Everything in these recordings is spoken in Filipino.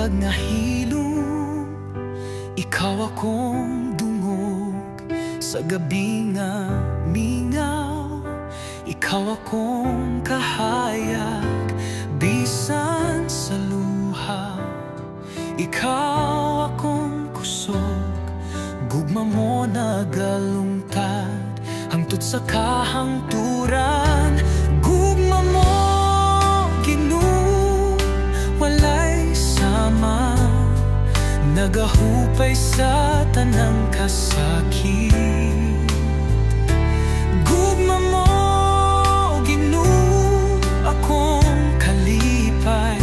bulag nga hilom, ikaw akong dungog sa gabi nga mingaw. Ikaw akong kahayag bisan sa luha. Ikaw akong kusog, gugma mo nagalungtad hangtod sa kahangturan. Gugma mo Ginoo, walay sama, nagahupay sa tanang kasakit. Gugma mo Ginoo, akong kalipay,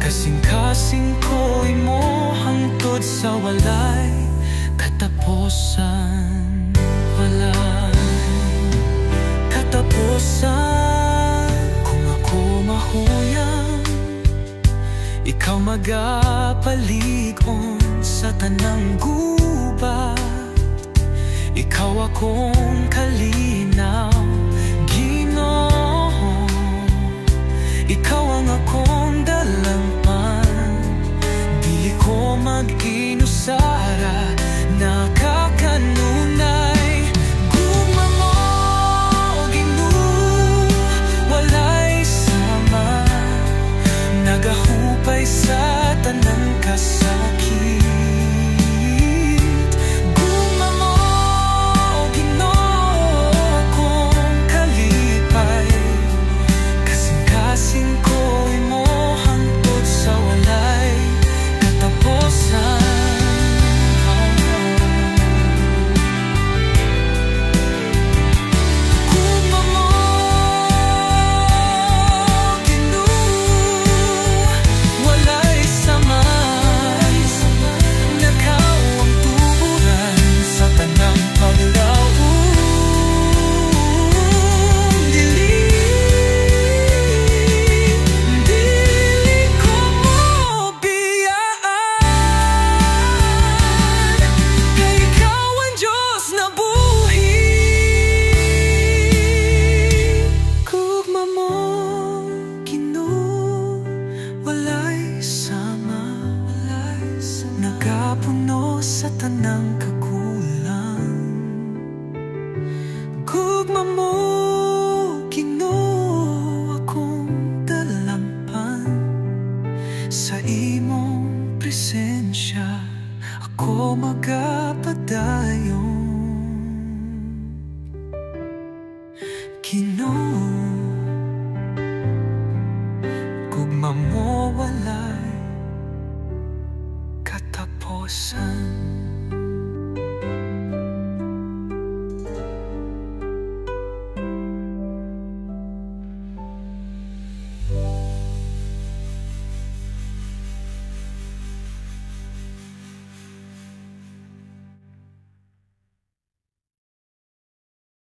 kasing-kasing ko imo hangtod sa walay katapusan. Walay katapusan. Kung ako mahuyang, ikaw magapalig-on sa tanang gubat. Ikaw akong kalinaw, Ginoo. Ikaw ang akong dalampan, dili ko mag-inusara, nakakanunay. Gugma mo Ginoo, walay sama, nagahupay sa tanang kasakit. Gugma mo Ginoo, akong kalipay, kasing-kasing ko imo hangtod sa walay katapusan. Nagapuno sa tanang kakulang. Gugma mo Ginoo, akong dalampan, sa imong presensya ako magapadayon. Ginoo, gugma mo walay katapusan.